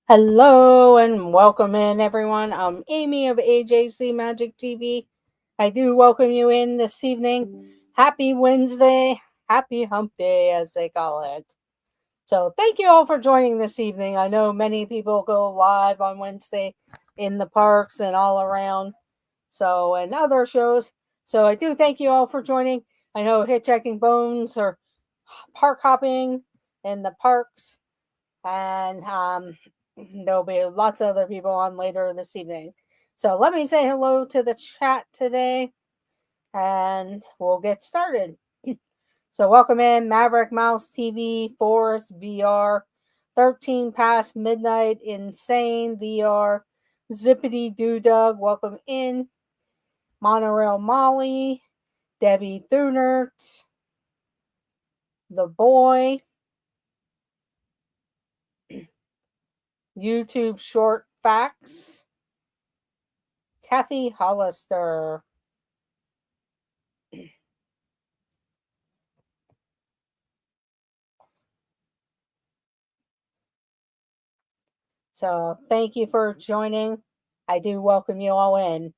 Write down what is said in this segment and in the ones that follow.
Hello and welcome in, everyone. I'm Amy of AJC Magic TV. I do welcome you in this evening. Happy Wednesday, happy hump day, as they call it. So, thank you all for joining this evening. I know many people go live on Wednesday in the parks and all around, and other shows. So, I do thank you all for joining. I know Hitchhiking Bones or park hopping in the parks, and there'll be lots of other people on later this evening. So let me say hello to the chat today, and we'll get started. So welcome in Maverick Mouse TV, Forest VR, 13 Past Midnight, Insane VR, Zippity Doo Dug, welcome in, Monorail Molly, Debbie Thunert, The Boy, YouTube Short Facts, Kathy Hollister. So thank you for joining. I do welcome you all in.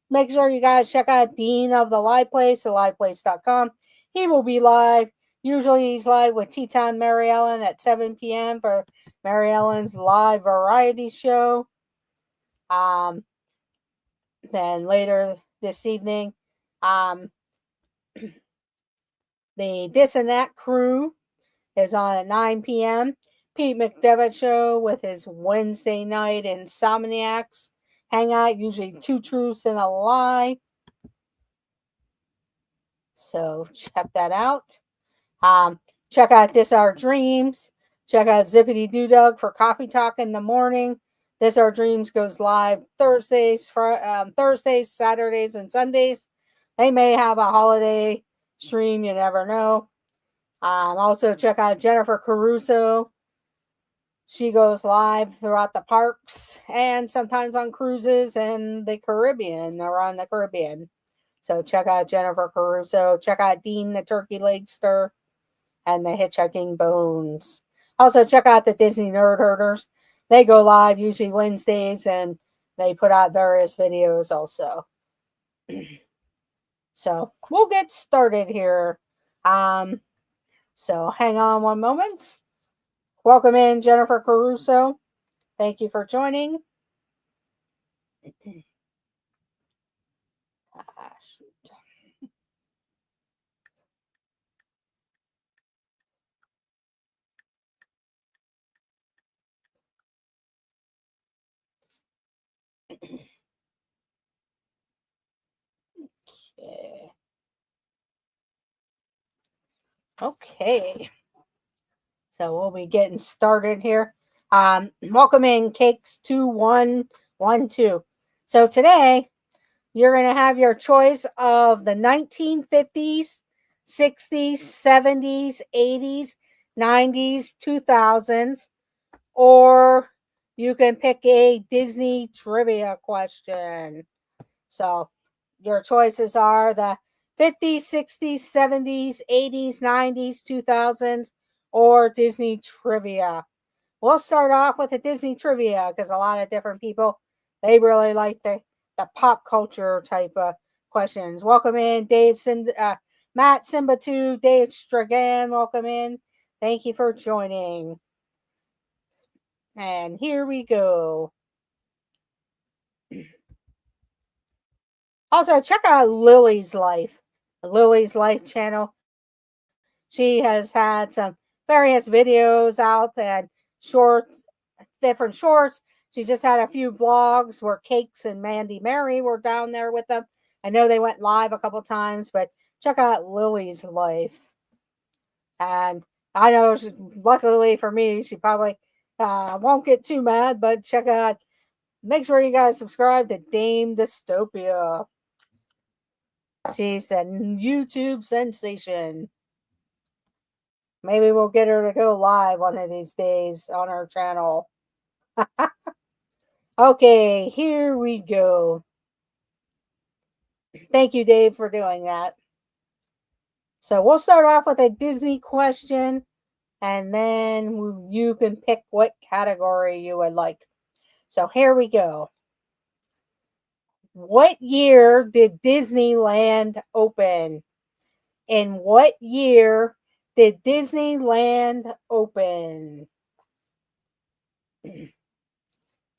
Make sure you guys check out Dean of the Live Place, theliveplace.com. He will be live. Usually he's live with Tea Time Mary Ellen at 7 p.m. for Mary Ellen's live variety show. Then later this evening, the This and That crew is on at 9 p.m. Pete McDevitt show with his Wednesday night Insomniacs hangout, usually two truths and a lie. So check that out. Check out This Our Dreams. Check out Zippity Doo Dug for Coffee Talk in the morning. This Our Dreams goes live Thursdays, Saturdays, and Sundays. They may have a holiday stream, you never know. Also, check out Jennifer Caruso. She goes live throughout the parks and sometimes on cruises in the Caribbean, around the Caribbean. So check out Jennifer Caruso. Check out Dean the Turkey Legster and the Hitchhiking Bones. Also check out the Disney Nerd Herders. They go live usually Wednesdays and they put out various videos also. So we'll get started here. So hang on one moment. Welcome in, Jennifer Caruso. Thank you for joining. Shoot. Okay. Okay. So we'll be getting started here. Welcome in, Cakes 2112. So today you're going to have your choice of the 1950s, 60s, 70s, 80s, 90s, 2000s, or you can pick a Disney trivia question. So your choices are the 50s, 60s, 70s, 80s, 90s, 2000s, or Disney trivia. We'll start off with the Disney trivia because a lot of different people, they really like the pop culture type of questions. Welcome in, Matt Simba2, Dave Stragan, welcome in. Thank you for joining. And here we go. Also, check out Lily's Life, Lily's Life channel. She has had some various videos out and shorts, different shorts. She just had a few vlogs where Cakes and Mandy Mary were down there with them. I know they went live a couple times, but check out Lily's Life. And I know, luckily for me, she probably won't get too mad, but check out, make sure you guys subscribe to Dame Dystopia. She's a YouTube sensation. Maybe we'll get her to go live one of these days on our channel. Okay, here we go. Thank you, Dave, for doing that. So we'll start off with a Disney question. and then you can pick what category you would like. So here we go. What year did Disneyland open? In what year did Disneyland open?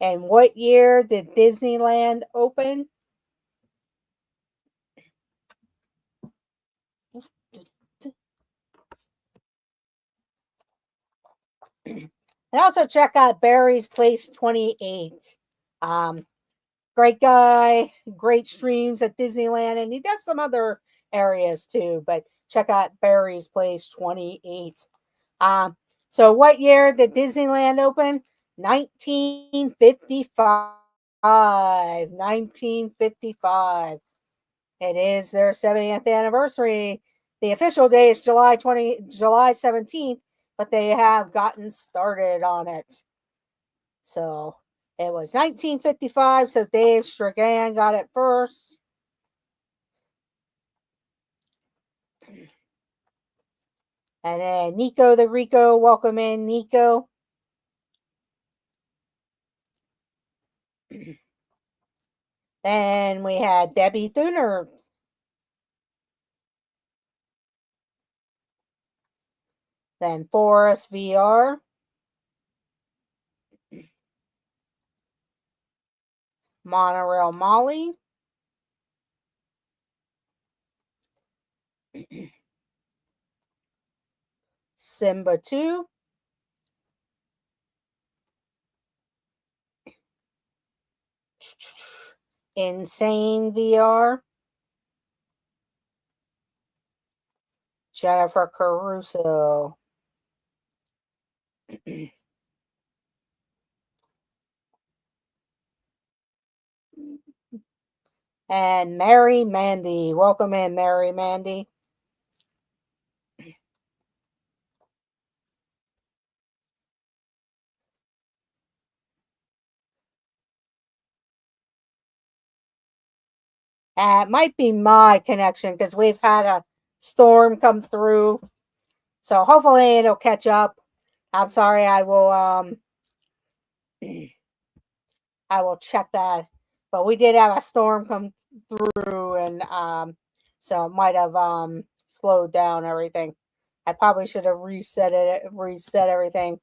And what year did Disneyland open? And also check out Barry's Place 28. Great guy, great streams at Disneyland, and he does some other areas too. But check out Barry's Place 28. So what year did Disneyland open? 1955. 1955. It is their 70th anniversary. The official day is July 17th, but they have gotten started on it. So it was 1955, so Dave Stragan got it first. And then Nico the Rico, welcome in, Nico. Then we had Debbie Thuner. Then Forest VR. Monorail Molly. Simba 2. Insane VR. Jennifer Caruso. And Mary Mandy. Welcome in, Mary Mandy. It might be my connection because we've had a storm come through. So hopefully it'll catch up. I'm sorry, I will check that. But we did have a storm come through, and so it might have slowed down everything. I probably should have reset everything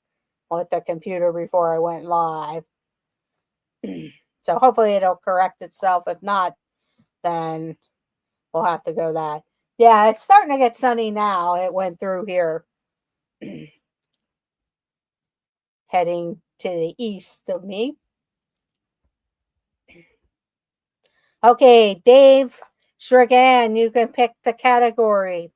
with the computer before I went live. So hopefully it'll correct itself. If not, then we'll have to go that. Yeah, it's starting to get sunny now. It went through here. Heading to the east of me. Okay, Dave Stragan, you can pick the category.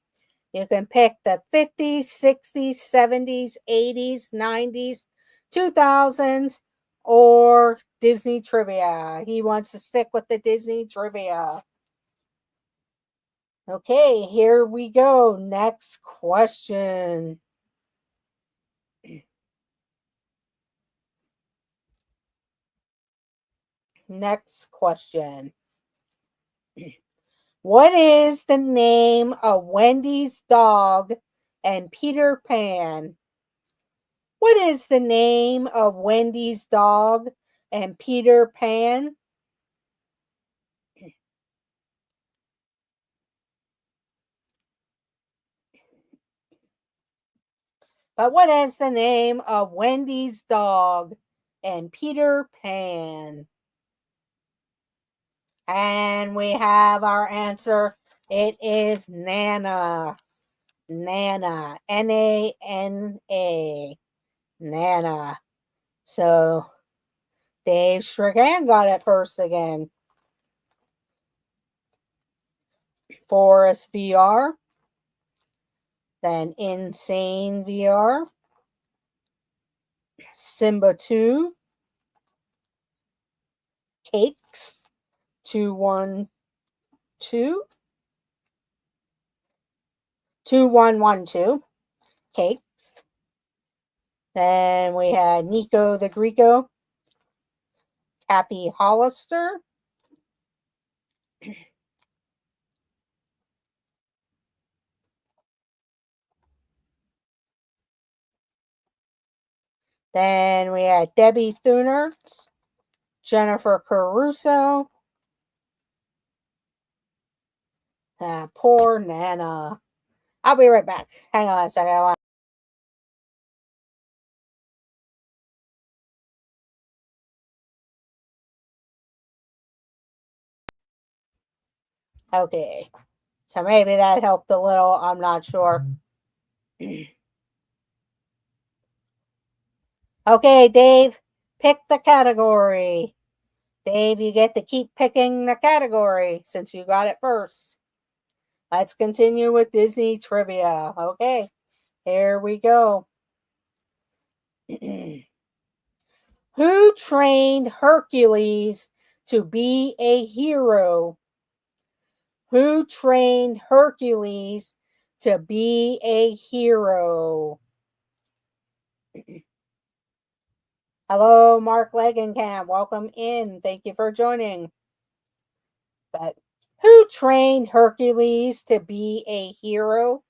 You can pick the 50s, 60s, 70s, 80s, 90s, 2000s, or Disney trivia. He wants to stick with the Disney trivia. Okay, here we go. Next question. Next question. What is the name of Wendy's dog and Peter Pan? What is the name of Wendy's dog and Peter Pan? But what is the name of Wendy's dog and Peter Pan? And we have our answer. It is Nana. Nana. Nana. Nana. So Dave Stragan got it first again. Forest VR. Then Insane VR. Simba 2. Cakes 212. 2112. Cakes. Then we had Nico the Greco. Kathy Hollister. Then we had Debbie Thunert, Jennifer Caruso. Poor Nana. I'll be right back. Hang on a second. Okay. So maybe that helped a little. I'm not sure. Okay, Dave, pick the category. Dave, you get to keep picking the category since you got it first. Let's continue with Disney trivia. Okay, here we go. Who trained Hercules to be a hero? Who trained Hercules to be a hero? Hello, Mark Legenkamp. Welcome in. Thank you for joining. But who trained Hercules to be a hero?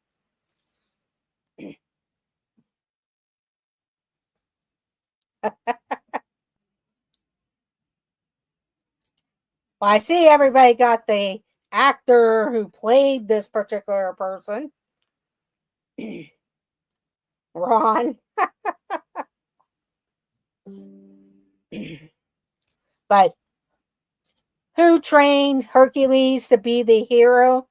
Well, I see everybody got the actor who played this particular person. Ron. But who trained Hercules to be the hero?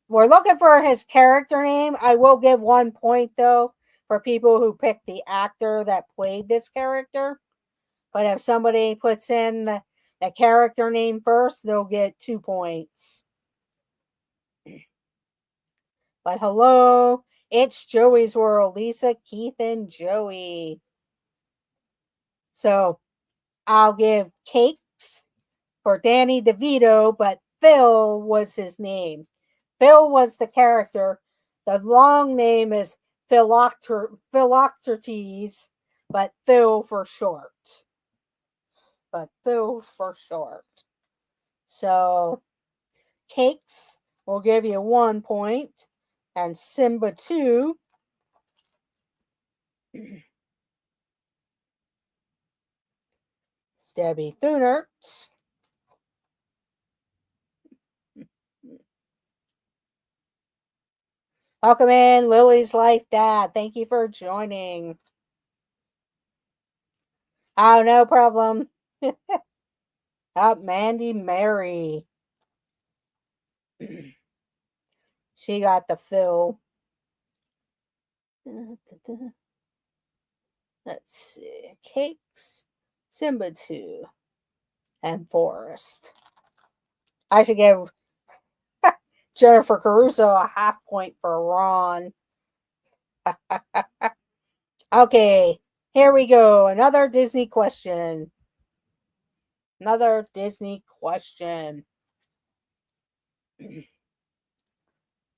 We're looking for his character name. I will give 1 point, though, for people who picked the actor that played this character. But if somebody puts in the character name first, they'll get 2 points. But hello, it's Joey's World. Lisa, Keith, and Joey. So I'll give Cakes for Danny DeVito, but Phil was his name. Phil was the character. The long name is Philoctetes, but Phil for short. So Cakes will give you 1 point, and Simba 2. Debbie Thunert. Welcome in, Lily's Life Dad. Thank you for joining. Oh, no problem. Mandy Mary. She got the Phil. Let's see. Cakes, Simba 2, and Forrest. I should give Jennifer Caruso a half point for Ron. Okay, here we go. Another Disney question.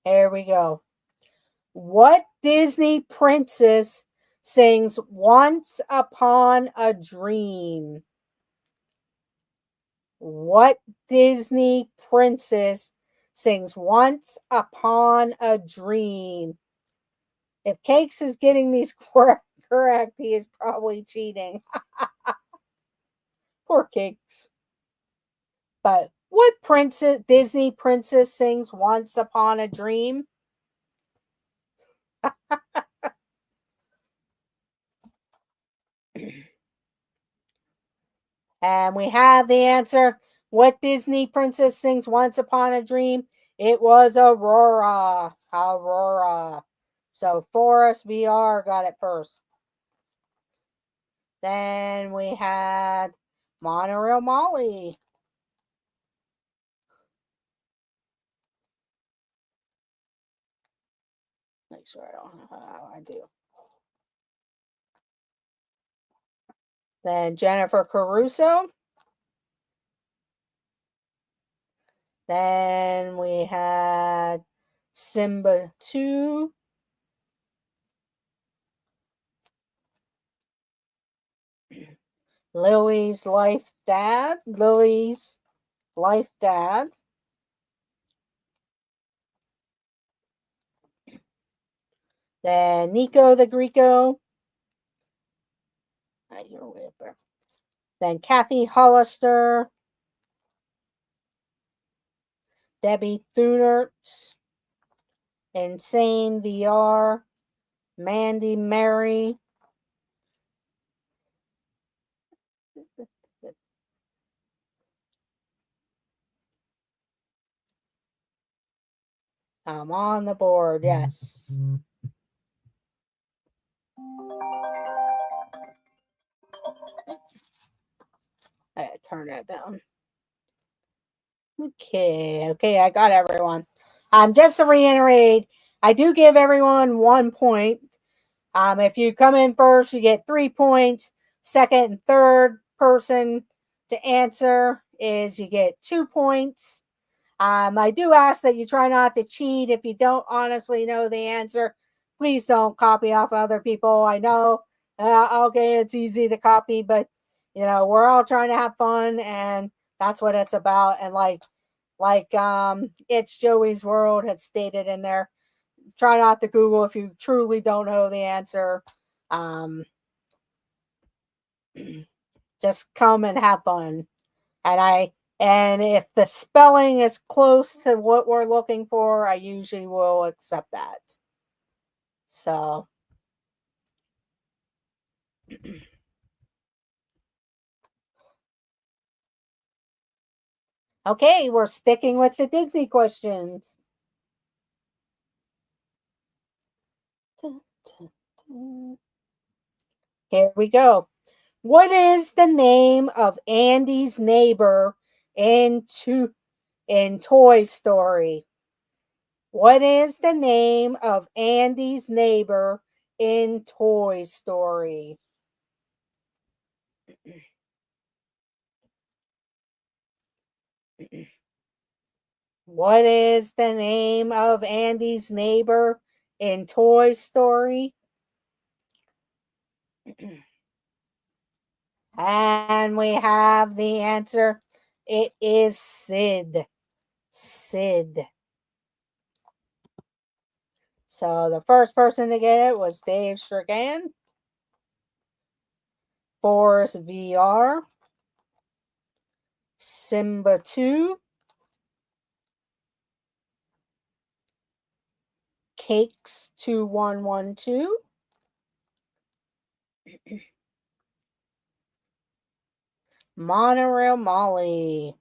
Here we go. What Disney princess sings Once Upon a Dream? What Disney princess sings Once Upon a Dream? If Cakes is getting these correct, he is probably cheating. Poor Cakes. But what Disney princess sings Once Upon a Dream? And we have the answer. What Disney princess sings Once Upon a Dream? It was Aurora. So Forrest VR got it first. Then we had Monorail Molly. Make sure I don't know how I do. Then Jennifer Caruso. Then we had Simba 2. Lily's Life Dad. Then Nico the Greco. Then Kathy Hollister, Debbie Thunert, Insane VR, Mandy Mary, I'm on the board, yes. I gotta turn that down. Okay, I got everyone. Just to reiterate, I do give everyone 1 point. If you come in first, you get 3 points. Second and third person to answer is you get 2 points. I do ask that you try not to cheat. If you don't honestly know the answer, please don't copy off other people. I know, okay, it's easy to copy, but we're all trying to have fun, and that's what it's about. And like it's Joey's World had stated in there, try not to Google if you truly don't know the answer. Just come and have fun. And if the spelling is close to what we're looking for, I usually will accept that. So okay, we're sticking with the Disney questions. Here we go. What is the name of Andy's neighbor in Toy Story? What is the name of Andy's neighbor in Toy Story? What is the name of Andy's neighbor in Toy Story? And we have the answer. It is Sid. Sid. So the first person to get it was Dave Strigan. Forrest VR. Simba 2. Cakes 2112. Monorail Molly.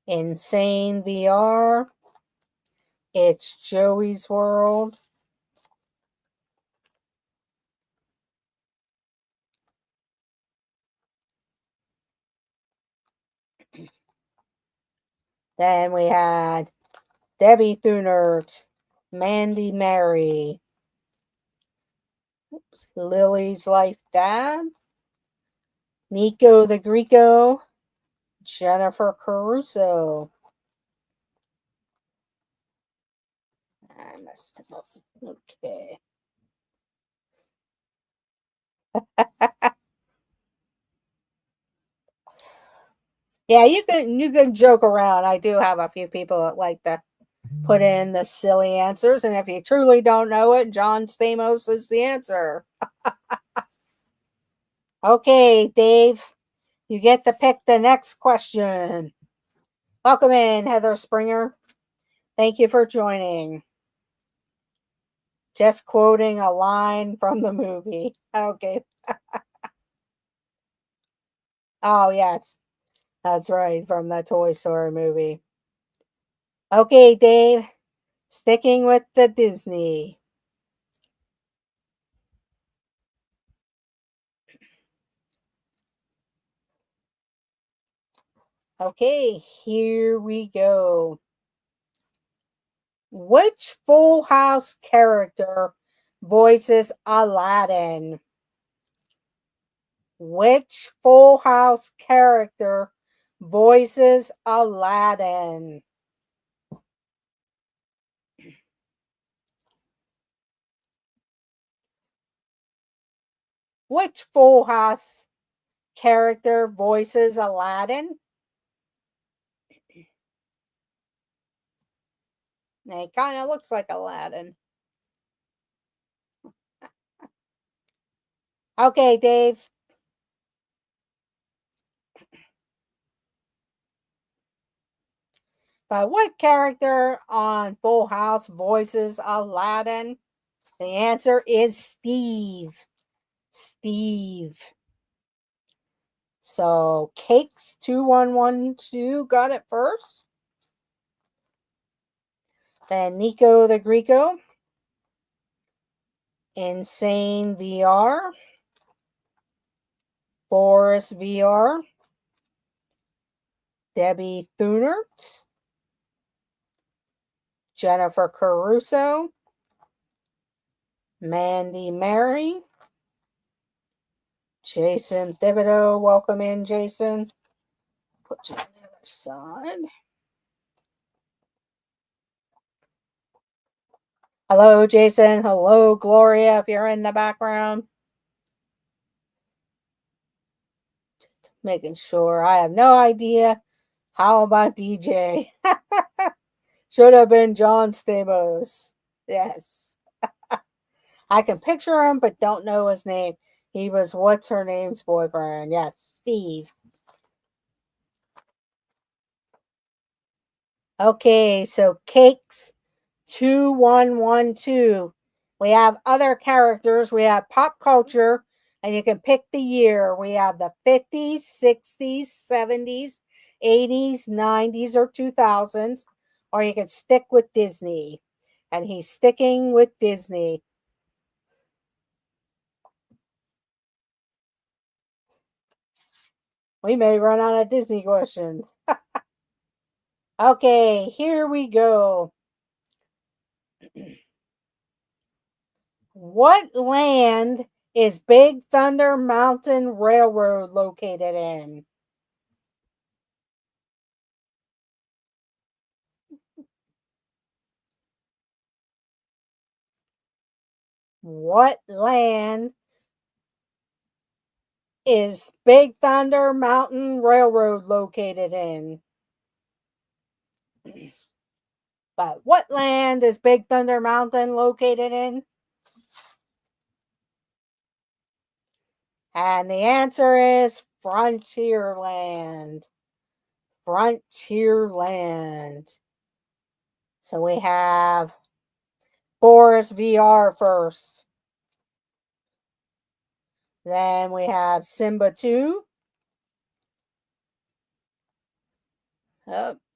Insane VR. It's Joey's World. Then we had Debbie Thunert, Mandy Mary, Lily's Life Dad, Nico the Greco, Jennifer Caruso. I messed him up. Okay. Yeah, you can joke around. I do have a few people that like to put in the silly answers, and if you truly don't know it, John Stamos is the answer. Okay, Dave, you get to pick the next question. Welcome in, Heather Springer. Thank you for joining. Just quoting a line from the movie. Okay. Oh, yes. That's right, from the Toy Story movie. Okay, Dave, sticking with the Disney. Okay, here we go. Which Full House character voices Aladdin? Which Full House character voices Aladdin? Which Full House character voices Aladdin? It kind of looks like Aladdin. Okay, Dave. But what character on Full House voices Aladdin? The answer is Steve. Steve. So Cakes2112 got it first. Then Nico the Greco. Insane VR. Boris VR. Debbie Thunert. Jennifer Caruso. Mandy Mary. Jason Thibodeau. Welcome in, Jason. Put you on the other side. Hello, Jason. Hello, Gloria, if you're in the background. Making sure. I have no idea. How about DJ? Should have been John Stamos. Yes. I can picture him, but don't know his name. He was what's her name's boyfriend. Yes, Steve. Okay, so Cakes2112. We have other characters. We have pop culture, and you can pick the year. We have the 50s, 60s, 70s, 80s, 90s, or 2000s, or you can stick with Disney. And he's sticking with Disney. We may run out of Disney questions. Okay, here we go. What land is Big Thunder Mountain Railroad located in? What land is Big Thunder Mountain Railroad located in? But what land is Big Thunder Mountain located in? And the answer is Frontierland. Frontierland. So we have Forest VR first. Then we have Simba 2.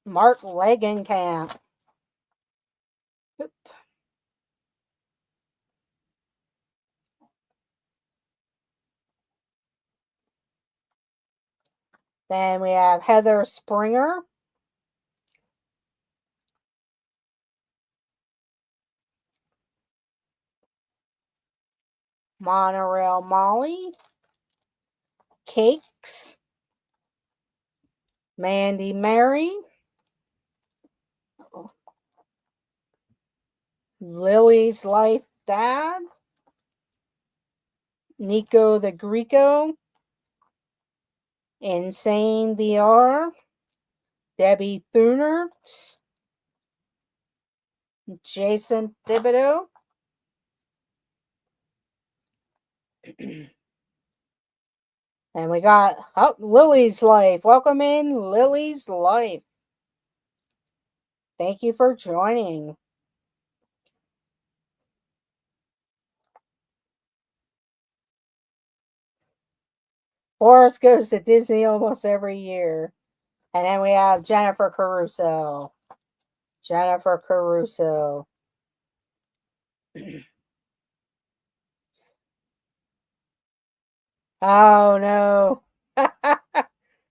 Mark Legenkamp. Oop. Then we have Heather Springer. Monorail Molly. Cakes. Mandy Mary. Lily's Life Dad. Nico the Greco. Insane VR. Debbie Thunert. Jason Thibodeau. And we got Lily's Life. Welcome in, Lily's Life. Thank you for joining. Forrest goes to Disney almost every year. And then we have Jennifer Caruso. Jennifer Caruso. Oh, no.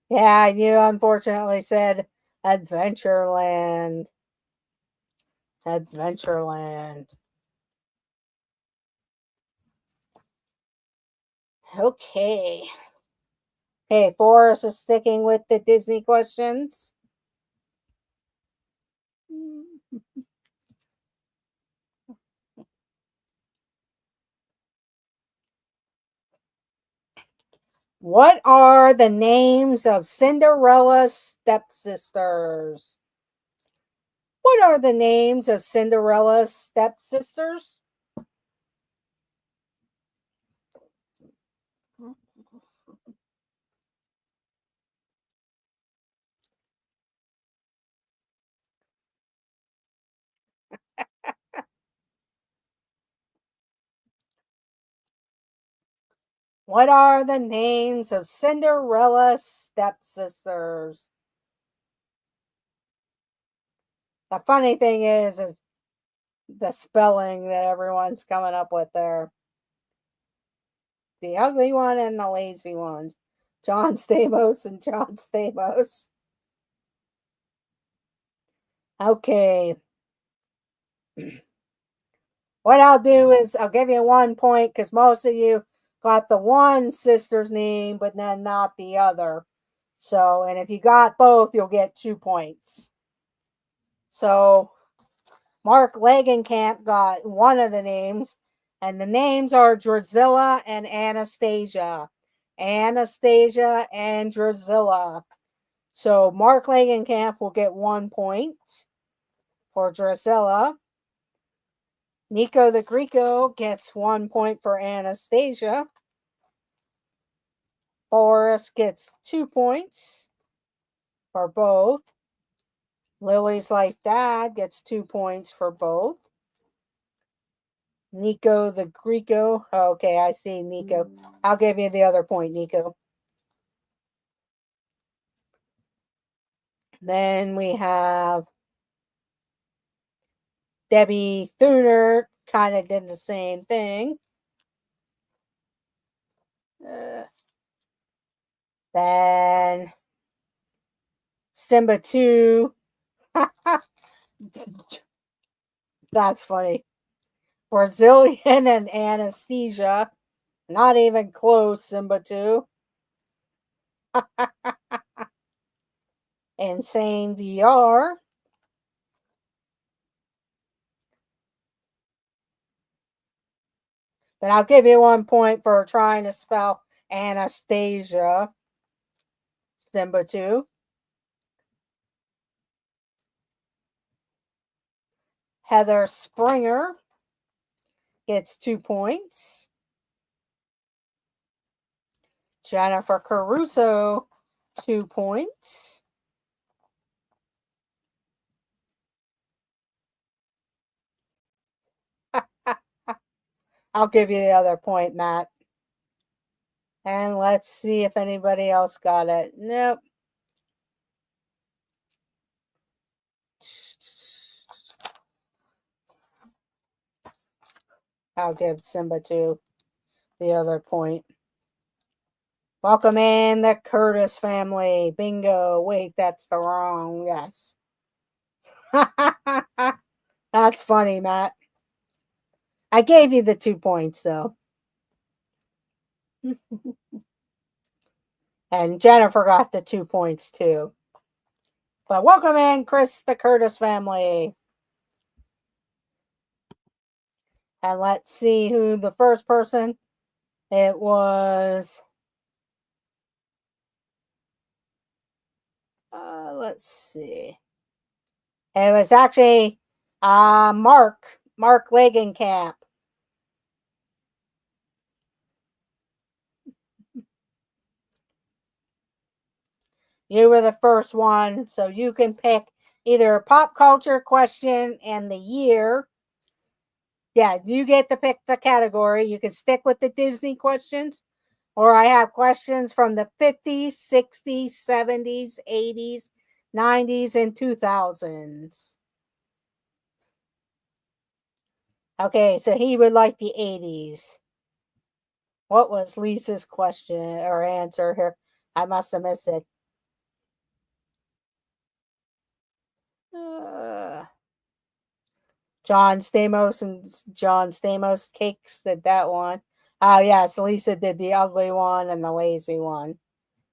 Yeah, you unfortunately said Adventureland. Adventureland. Okay. Okay, Forrest is sticking with the Disney questions. What are the names of Cinderella's stepsisters? What are the names of Cinderella's stepsisters? What are the names of Cinderella's stepsisters? The funny thing is the spelling that everyone's coming up with there. The ugly one and the lazy ones. John Stamos and John Stamos. Okay. What I'll do is I'll give you 1 point because most of you got the one sister's name, but then not the other. So, and if you got both, you'll get 2 points. So, Mark Langenkamp got one of the names, and the names are Drusilla and Anastasia. Anastasia and Drusilla. So, Mark Langenkamp will get 1 point for Drusilla. Nico the Greco gets 1 point for Anastasia. Forrest gets 2 points for both. Lily's Like Dad gets 2 points for both. Nico the Greco. Okay, I see Nico. I'll give you the other point, Nico. Then we have Debbie Thuner, kind of did the same thing. Then Simba 2. That's funny. Brazilian and Anesthesia. Not even close, Simba 2. Insane VR. But I'll give you 1 point for trying to spell Anastasia. Simba 2. Heather Springer gets 2 points. Jennifer Caruso, 2 points. I'll give you the other point, Matt. And let's see if anybody else got it. Nope. I'll give Simba 2 the other point. Welcome in the Curtis family. Bingo. Wait, that's the wrong. Yes. That's funny, Matt. I gave you the 2 points, though. And Jennifer got the 2 points, too. But welcome in, Chris, the Curtis family. And let's see who the first person. It was. Let's see. It was actually Mark Langenkamp. You were the first one, so you can pick either a pop culture question and the year. Yeah, you get to pick the category. You can stick with the Disney questions, or I have questions from the 50s, 60s, 70s, 80s, 90s, and 2000s. Okay, so he would like the 80s. What was Lisa's question or answer here? I must have missed it. John Stamos and John Stamos Cakes did that one. Oh, yes, Lisa did the ugly one and the lazy one.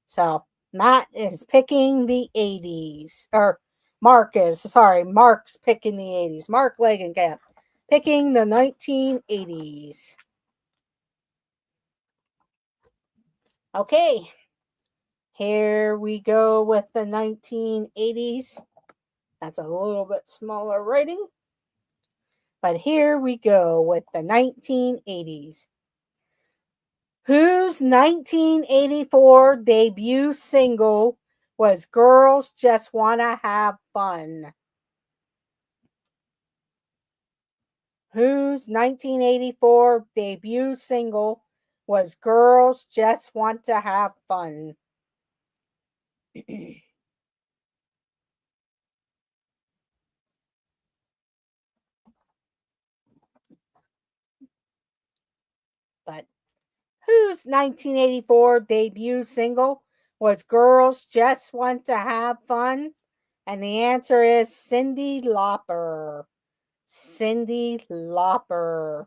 So Matt is picking the 80s. Or Mark is, sorry, Mark's picking the 80s. Mark Langenkamp picking the 1980s. Okay, here we go with the 1980s. That's a little bit smaller writing. But here we go with the 1980s. Whose 1984 debut single was Girls Just Wanna Have Fun? Whose 1984 debut single was Girls Just Want to Have Fun? But whose 1984 debut single was Girls Just Want to Have Fun? And the answer is Cyndi Lauper. Cyndi Lauper.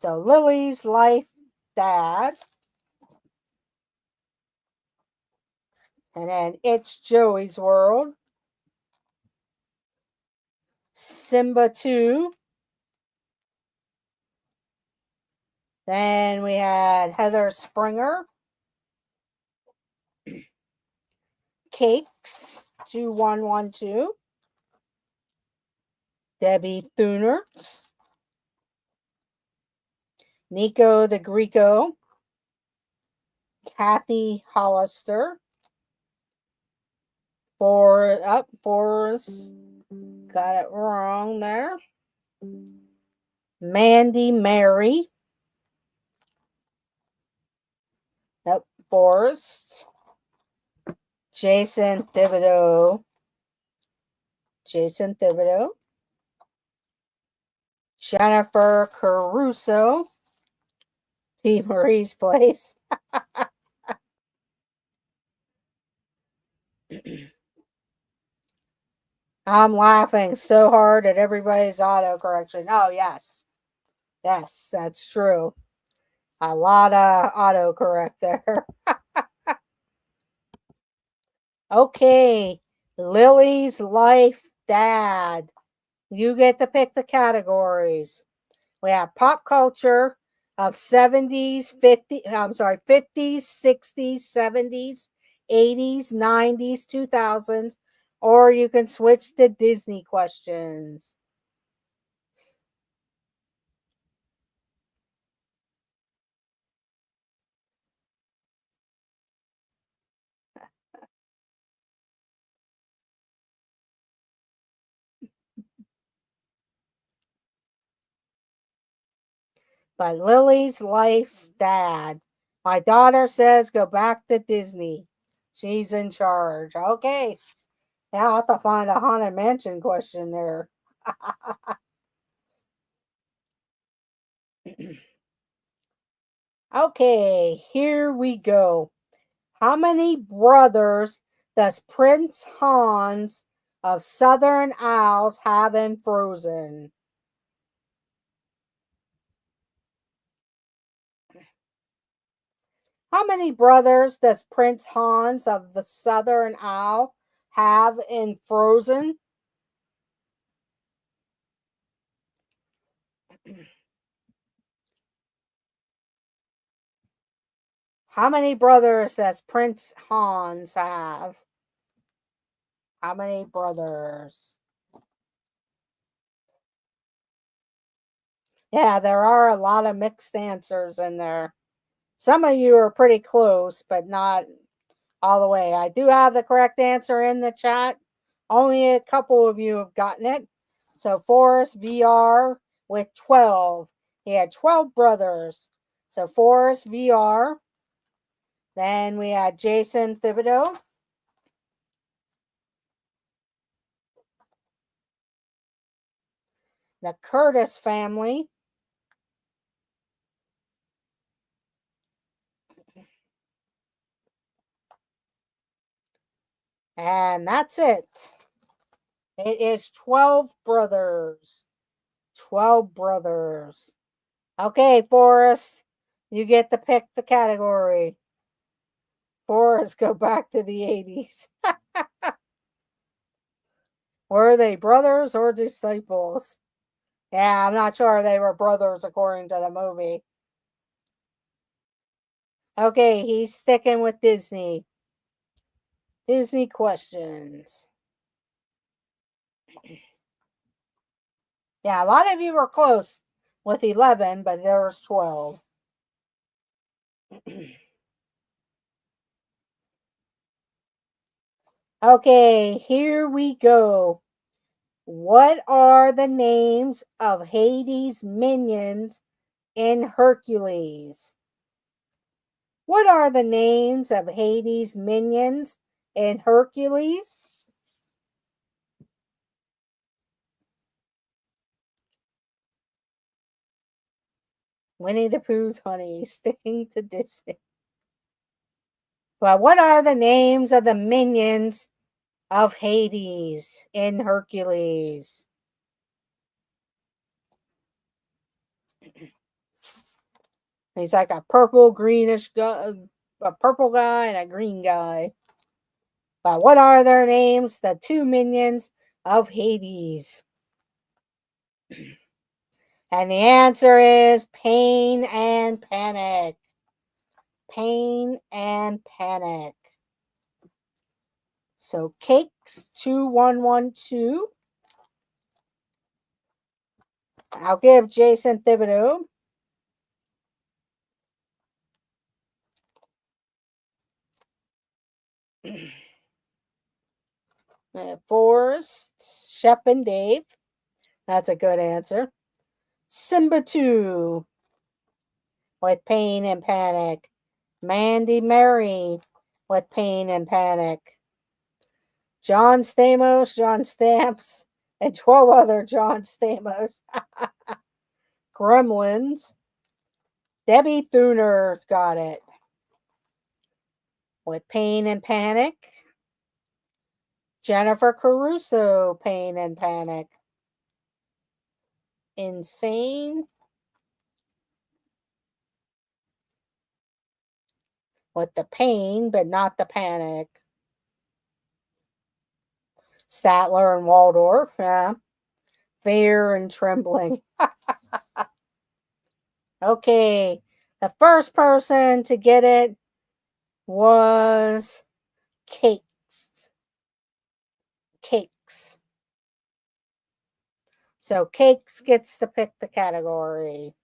So Lily's Life, Dad. And then It's Joey's World. Simba 2. Then we had Heather Springer. Cakes 2112. Debbie Thunert. Nico the Greco. Kathy Hollister. Forrest. Got it wrong there. Mandy Mary. Nope. Forrest. Jason Thibodeau. Jason Thibodeau. Jennifer Caruso. T. Marie's Place. I'm laughing so hard at everybody's autocorrection. Oh, yes. Yes, that's true. A lot of autocorrect there. Okay. Lily's Life, Dad. You get to pick the categories. We have pop culture of 50s, 60s, 70s, 80s, 90s, 2000s, or you can switch to Disney questions. But Lily's Life's Dad. My daughter says go back to Disney. She's in charge. Okay. Now I have to find a Haunted Mansion question there. Okay, here we go. How many brothers does Prince Hans of Southern Isles have in Frozen? How many brothers does Prince Hans of the Southern Isle have in Frozen? How many brothers does Prince Hans have? How many brothers? Yeah, there are a lot of mixed answers in there. Some of you are pretty close, but not all the way. I do have the correct answer in the chat. Only a couple of you have gotten it. So Forrest VR with 12. He had 12 brothers. So Forrest VR. Then we had Jason Thibodeau. The Curtis family. And that's it. It is 12 brothers. 12 brothers. Okay, Forrest, you get to pick the category. Forrest, go back to the 80s. Were they brothers or disciples? Yeah, I'm not sure they were brothers according to the movie. Okay, he's sticking with Disney. Disney questions. Yeah, a lot of you were close with 11, but there was 12. Okay, here we go. What are the names of Hades' minions in Hercules? What are the names of Hades' minions in Hercules? Winnie the Pooh's honey, sticking to Disney. Well, what are the names of the minions of Hades in Hercules? He's like a purple greenish guy, a purple guy and a green guy. But what are their names? The two minions of Hades. And the answer is Pain and Panic. Pain and Panic. So Cakes 2112. I'll give Jason Thibodeau. Forrest, Shep, and Dave. That's a good answer. Simba 2 with Pain and Panic. Mandy Mary with Pain and Panic. John Stamos, John Stamps, and 12 other John Stamos. Gremlins. Debbie Thuner's got it. With Pain and Panic. Jennifer Caruso, Pain and Panic. Insane. With the pain, but not the panic. Statler and Waldorf, yeah. Fear and Trembling. Okay, the first person to get it was Cakes. Cakes. So Cakes gets to pick the category.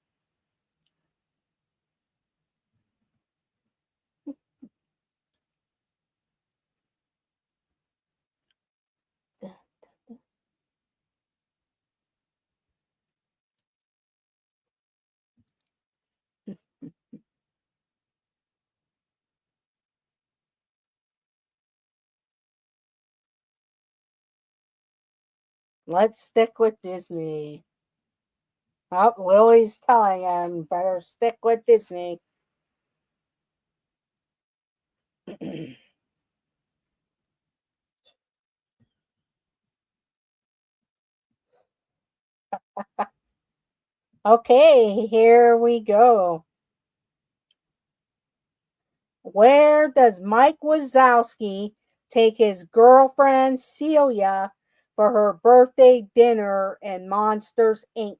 Let's stick with Disney. Oh, Lily's telling him better stick with Disney. Okay, here we go. Where does Mike Wazowski take his girlfriend Celia for her birthday dinner in Monsters, Inc.?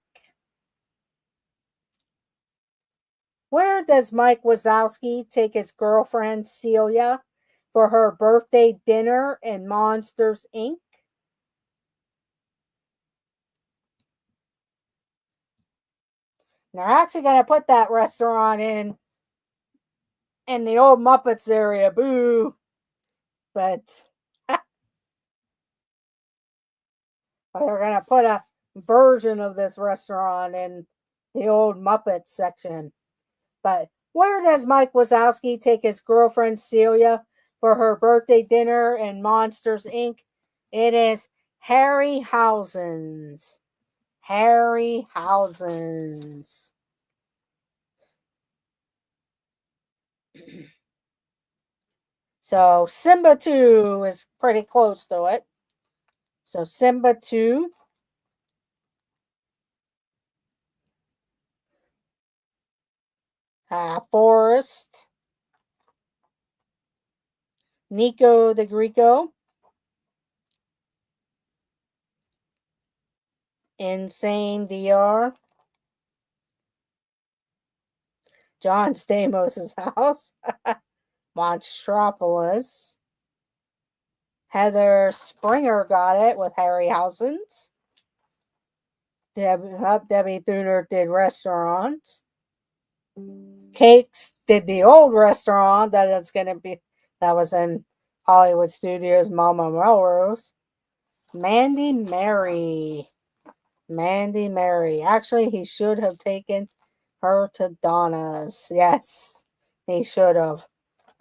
Where does Mike Wazowski take his girlfriend Celia for her birthday dinner in Monsters, Inc.? They're actually going to put that restaurant in the old Muppets area. Boo. But they're going to put a version of this restaurant in the old Muppets section. But where does Mike Wazowski take his girlfriend Celia for her birthday dinner in Monsters, Inc.? It is Harryhausen's. Harryhausen's. So Simba 2 is pretty close to it. So Simba 2. Forrest. Nico the Greco. Insane VR. John Stamos' house. Monstropolis. Heather Springer got it with Harryhausen's. Debbie Thuner did restaurant. Cakes did the old restaurant that was in Hollywood Studios, Mama Melrose. Mandy Mary. Mandy Mary. Actually, he should have taken her to Donna's. Yes, he should have.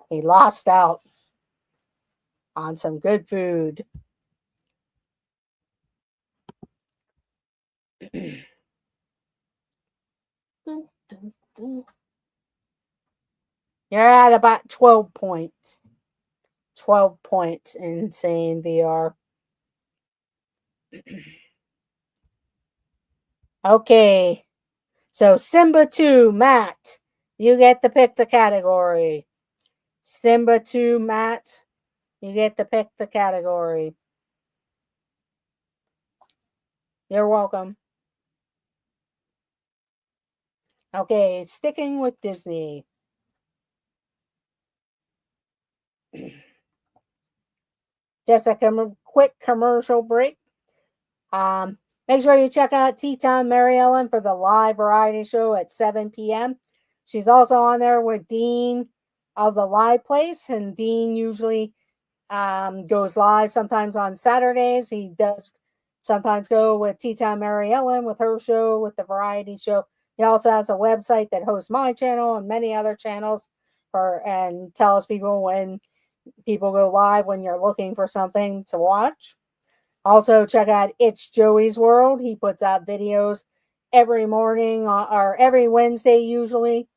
He lost out on some good food. You're at about 12 points. 12 points in Insane VR. Okay. So Simba 2, Matt. You get to pick the category. Simba 2, Matt. You get to pick the category. You're welcome. Okay, sticking with Disney. Just a quick commercial break. Make sure you check out Tea Time Mary Ellen for the live variety show at 7 p.m. She's also on there with Dean of the Live Place, and Dean usually goes live sometimes on Saturdays. He does sometimes go with Tea Time Mary Ellen with her show, with the variety show. He also has a website that hosts my channel and many other channels and tells people when people go live when you're looking for something to watch. Also, check out It's Joey's World. He puts out videos every morning or every Wednesday usually.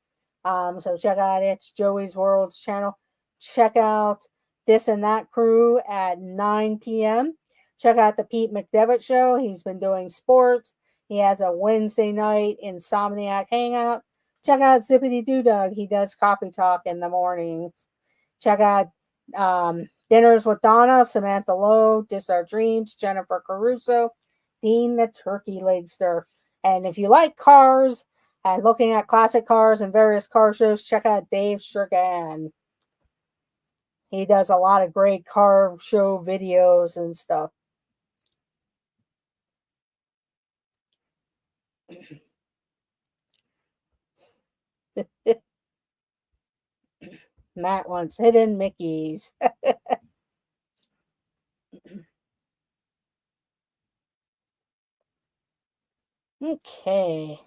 So check out It's Joey's World's channel. Check out This and That Crew at 9 p.m. Check out the Pete McDevitt Show. He's been doing sports. He has a Wednesday night Insomniac Hangout. Check out Zippity Doo Dog. He does coffee talk in the mornings. Check out Dinners with Donna, Samantha Lowe, Dis Our Dreams, Jennifer Caruso, Dean the Turkey Legster. And if you like cars and looking at classic cars and various car shows, check out Dave Strachan. He does a lot of great car show videos and stuff. Matt wants hidden Mickeys. Okay.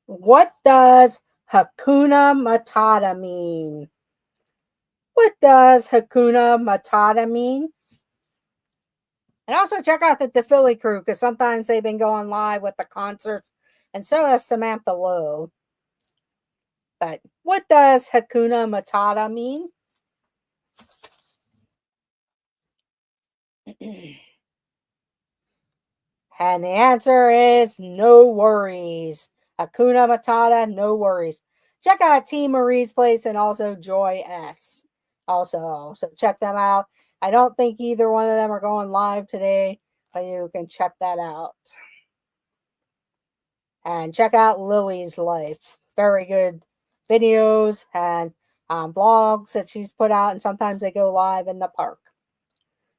What does Hakuna Matata mean? What does Hakuna Matata mean? And also check out the Philly crew, because sometimes they've been going live with the concerts, and so has Samantha Lowe. But what does Hakuna Matata mean? And the answer is no worries. Hakuna Matata, no worries. Check out Team Marie's Place and also Joy S. Also, so check them out. I don't think either one of them are going live today, but you can check that out. And check out Lily's Life. Very good videos and blogs that she's put out, and sometimes they go live in the park.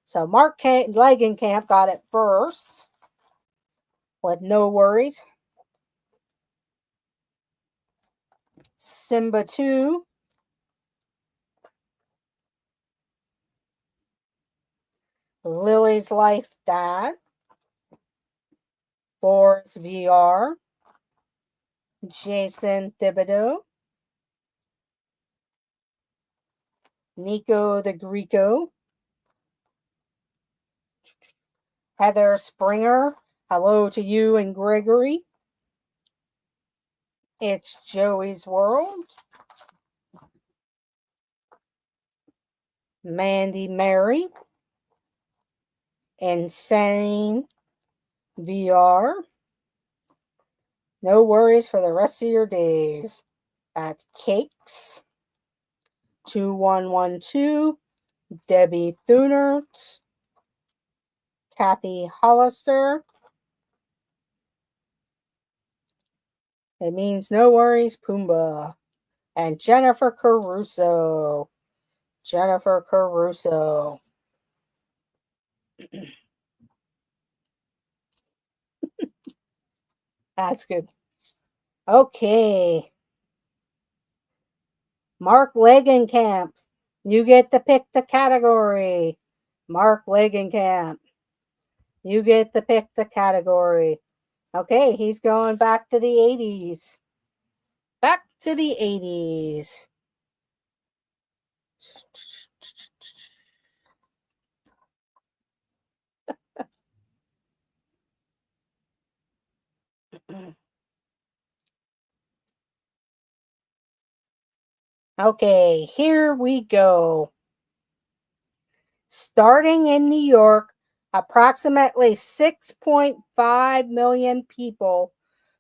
So Mark Legenkamp got it first with no worries. Simba 2. Lily's Life Dad. Boris VR. Jason Thibodeau. Nico the Greco. Heather Springer. Hello to you and Gregory. It's Joey's World. Mandy Mary. Insane VR. No worries for the rest of your days. That's Cakes. 2112. Debbie Thunert. Kathy Hollister. It means no worries, Pumbaa. And Jennifer Caruso. Jennifer Caruso. That's good. Okay. Mark Legenkamp. You get to pick the category. Mark Legenkamp. You get to pick the category. Okay, he's going back to the 80s. Back to the 80s. Okay, here we go. Starting in New York, approximately 6.5 million people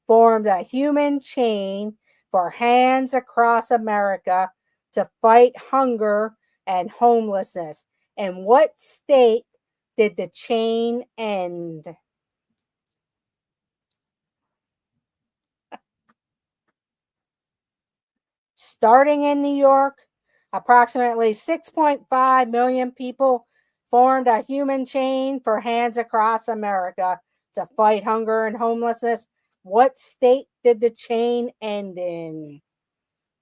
formed a human chain for Hands Across America to fight hunger and homelessness. In what state did the chain end? Starting in New York, approximately 6.5 million people formed a human chain for Hands Across America to fight hunger and homelessness. What state did the chain end in?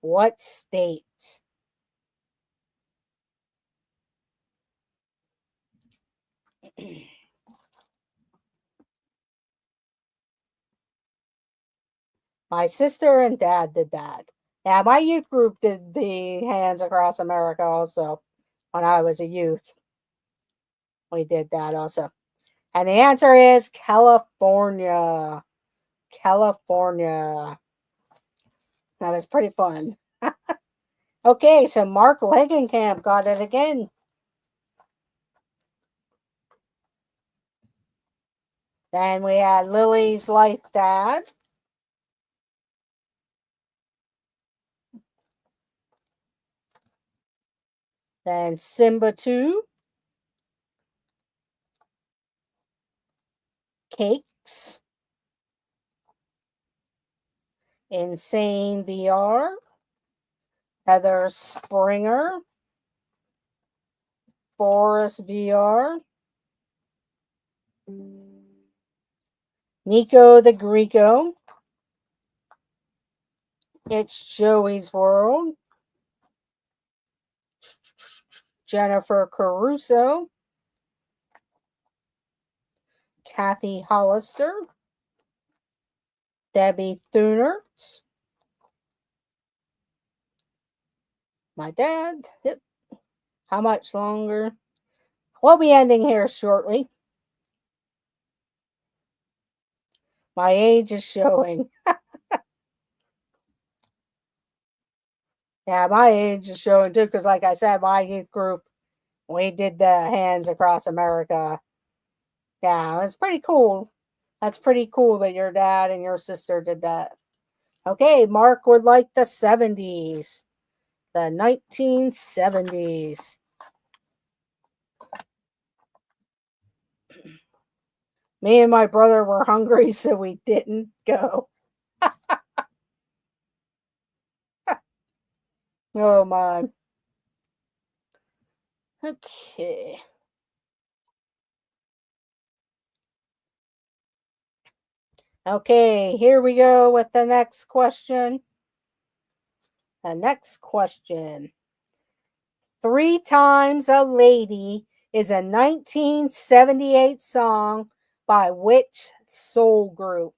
What state? My sister and dad did that. Yeah, my youth group did the Hands Across America also when I was a youth. We did that also. And the answer is California. California. That was pretty fun. Okay, so Mark Legenkamp got it again. Then we had Lily's Life Dad. Then Simba 2. Cakes. Insane VR. Heather Springer. Forest VR. Nico the Greco. It's Joey's World. Jennifer Caruso. Kathy Hollister. Debbie Thunert. My dad. Yep. How much longer? We'll be ending here shortly. My age is showing. Yeah, my age is showing too, because like I said, my youth group, we did the Hands Across America. Yeah, it's pretty cool. That's pretty cool that your dad and your sister did that. Okay, Mark would like the 70s. The 1970s. Me and my brother were hungry, so we didn't go. Oh my. Okay. Okay, here we go with the next question. The next question. Three Times a Lady is a 1978 song by which soul group?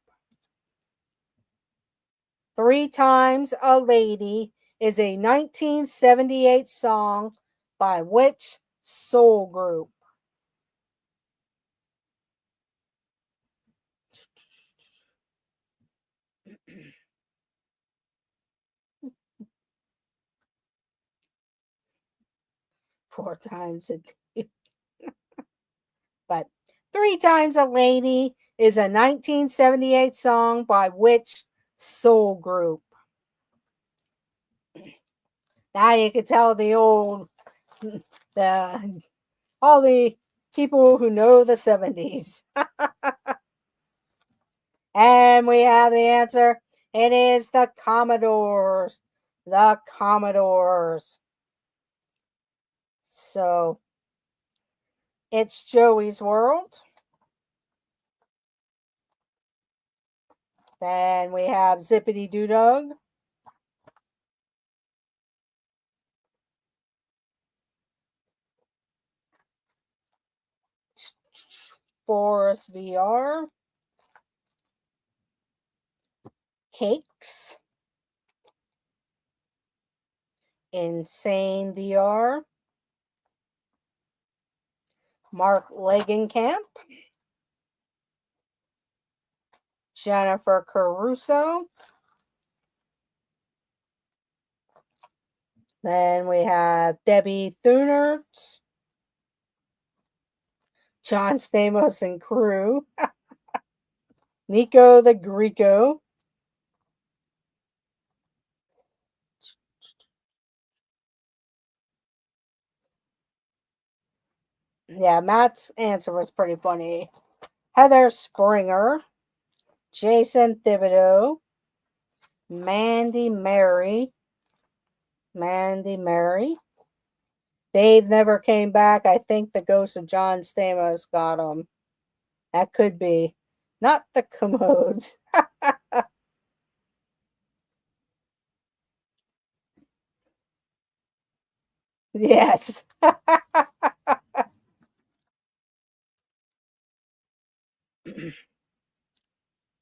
Three Times a Lady is a 1978 song by which soul group? 4 times a day. But Three Times a Lady is a 1978 song by which soul group? Now you can tell the all the people who know the 70s. And we have the answer. It is the Commodores. The Commodores. So it's Joey's World. Then we have Zippity Doo Dug. Forest VR. Cakes. Insane VR. Mark Legenkamp. Jennifer Caruso. Then we have Debbie Thunert. John Stamos and crew. Nico the Greco. Yeah, Matt's answer was pretty funny. Heather Springer. Jason Thibodeau. Mandy Mary. Dave never came back. I think the ghost of John Stamos got him. That could be. Not the commodes. Yes.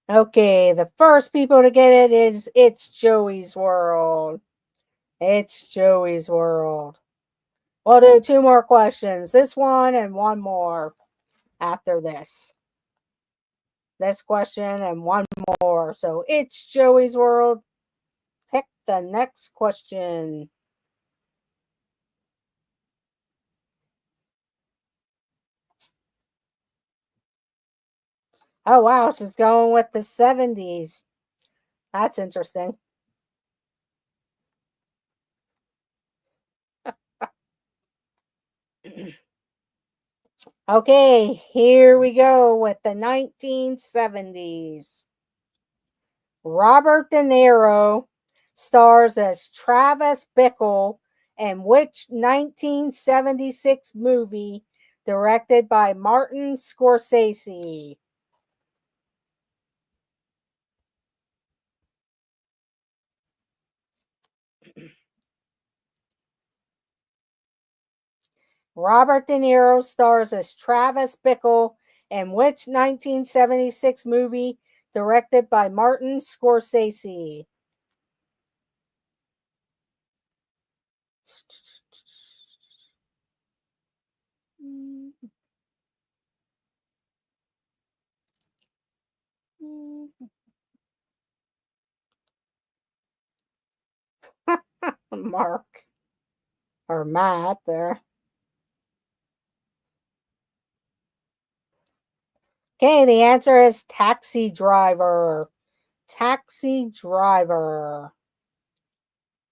Okay, the first people to get it is It's Joey's World. It's Joey's World. We'll do 2 more questions. This one and one more after this. This question and one more. So It's Joey's World. Pick the next question. Oh, wow. She's going with the 70s. That's interesting. Okay, here we go with the 1970s. Robert De Niro stars as Travis Bickle in which 1976 movie directed by Martin Scorsese? Robert De Niro stars as Travis Bickle in which 1976 movie directed by Martin Scorsese? Mark or Matt there. Okay, the answer is Taxi Driver. Taxi Driver.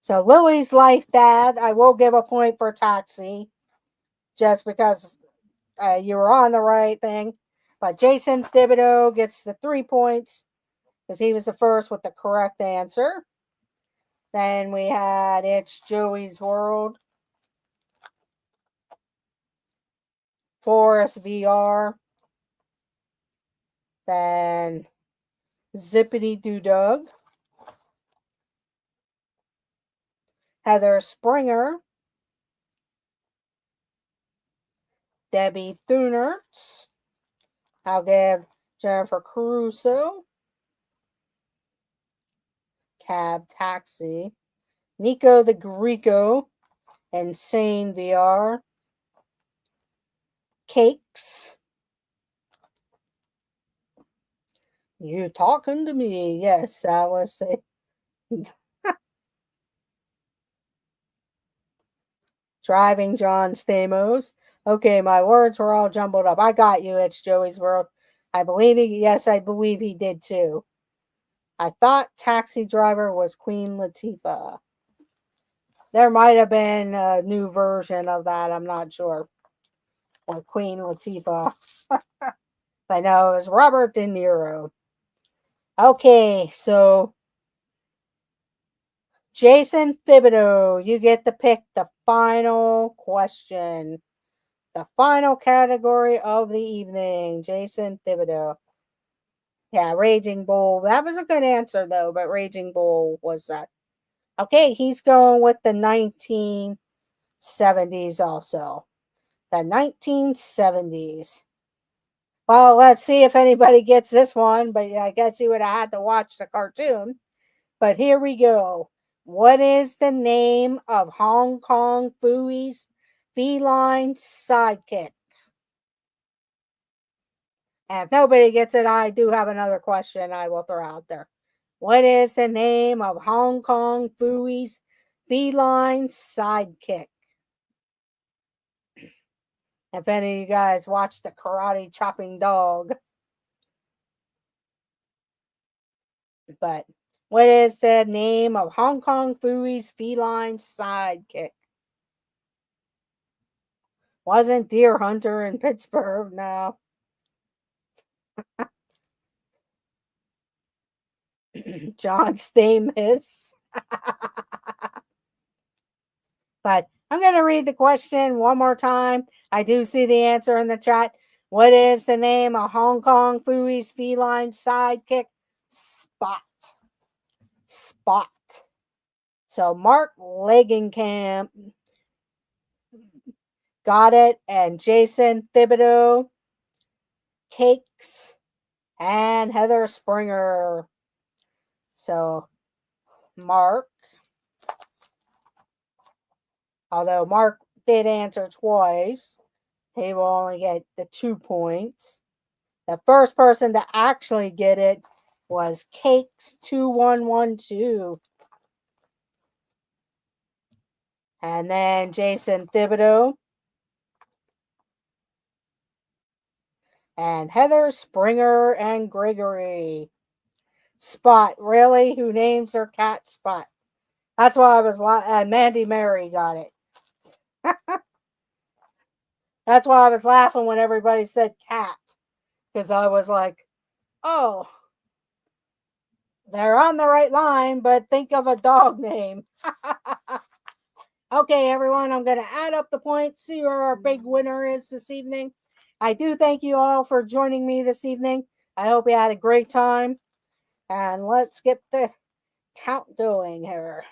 So Lily's Life Dad, I will give a point for Taxi just because you were on the right thing. But Jason Thibodeau gets the 3 points because he was the first with the correct answer. Then we had It's Joey's World. Forest VR. Then Zippity Doo Dug. Heather Springer. Debbie Thunert. I'll give Jennifer Caruso. Cab Taxi. Nico the Greco. Insane VR. Cakes. You talking to me? Yes, I was a Driving John Stamos. Okay, my words were all jumbled up. I got you. It's Joey's World. I believe I believe he did too. I thought Taxi Driver was Queen Latifah. There might have been a new version of that. I'm not sure. Or Queen Latifah. I know it was Robert De Niro. Okay, so Jason Thibodeau, you get to pick the final question. The final category of the evening. Jason Thibodeau. Yeah, Raging Bull. That was a good answer, though, but Raging Bull was that. Okay, he's going with the 1970s also. The 1970s. Well, let's see if anybody gets this one, but I guess you would have had to watch the cartoon. But here we go. What is the name of Hong Kong Phooey's feline sidekick? And if nobody gets it, I do have another question I will throw out there. What is the name of Hong Kong Phooey's feline sidekick? If any of you guys watch the Karate Chopping Dog. But what is the name of Hong Kong Phooey's feline sidekick? Wasn't Deer Hunter in Pittsburgh, no. John Stamos. But I'm going to read the question one more time. I do see the answer in the chat. What is the name of Hong Kong Phooey's feline sidekick? Spot. Spot. So Mark Legenkamp got it, and Jason Thibodeau, Cakes, and Heather Springer. So Mark, although Mark did answer twice, he will only get the 2 points. The first person to actually get it was Cakes 2112. And then Jason Thibodeau. And Heather Springer and Gregory. Spot, really? Who names her cat Spot? That's why I was Mandy Mary got it. That's why I was laughing when everybody said cat. Because I was like, oh, they're on the right line, but think of a dog name. Okay, everyone, I'm going to add up the points, see where our big winner is this evening. I do thank you all for joining me this evening. I hope you had a great time. And let's get the count going here.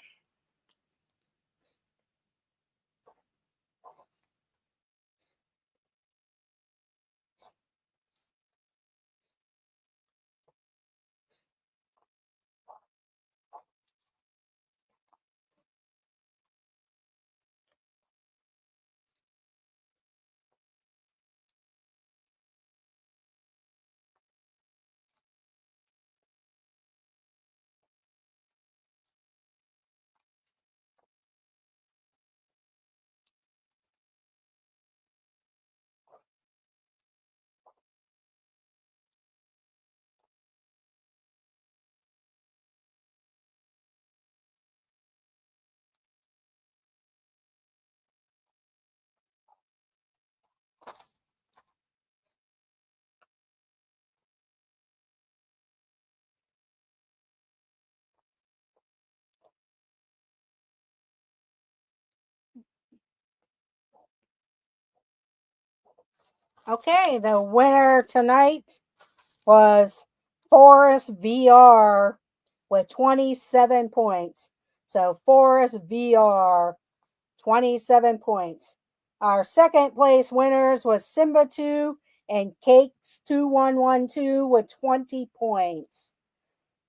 Okay, the winner tonight was Forest VR with 27 points. So Forest VR, 27 points. Our second place winners was Simba 2 and Cakes 2112 with 20 points.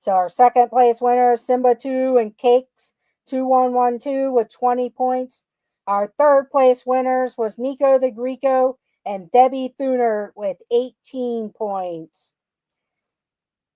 So our second place winners, Simba 2 and Cakes 2112 with 20 points. Our third place winners was Nico the Greco and Debbie Thuner with 18 points.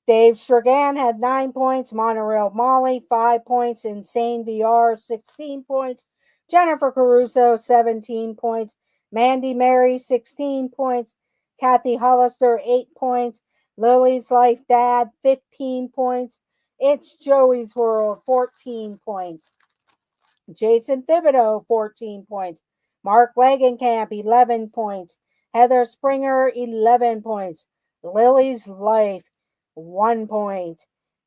Dave Stragan had 9 points, Monorail Molly 5 points, Insane VR 16 points, Jennifer Caruso 17 points, Mandy Mary 16 points, Kathy Hollister 8 points, Lily's Life Dad 15 points, It's Joey's World 14 points, Jason Thibodeau 14 points, Mark Legenkamp 11 points, Heather Springer 11 points, Lily's Life 1 point,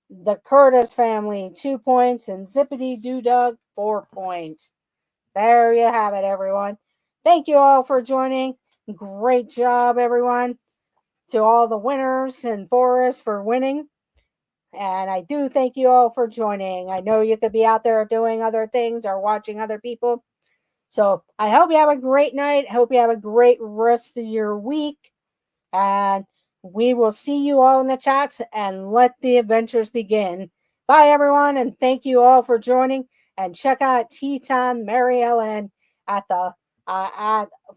the Curtis family 2 points, and Zippity Doo Dug 4 points. There you have it, everyone. Thank you all for joining. Great job, everyone. to all the winners and Forrest for winning. And I do thank you all for joining. I know you could be out there doing other things or watching other people. So I hope you have a great night. I hope you have a great rest of your week. And we will see you all in the chats and let the adventures begin. Bye, everyone. And thank you all for joining. And check out Tea Time Mary Ellen at the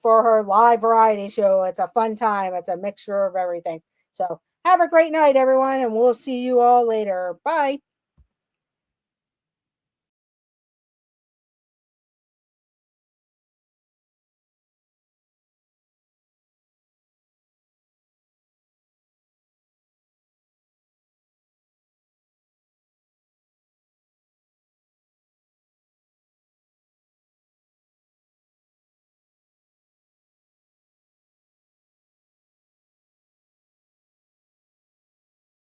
for her live variety show. It's a fun time. It's a mixture of everything. So have a great night, everyone, and we'll see you all later. Bye.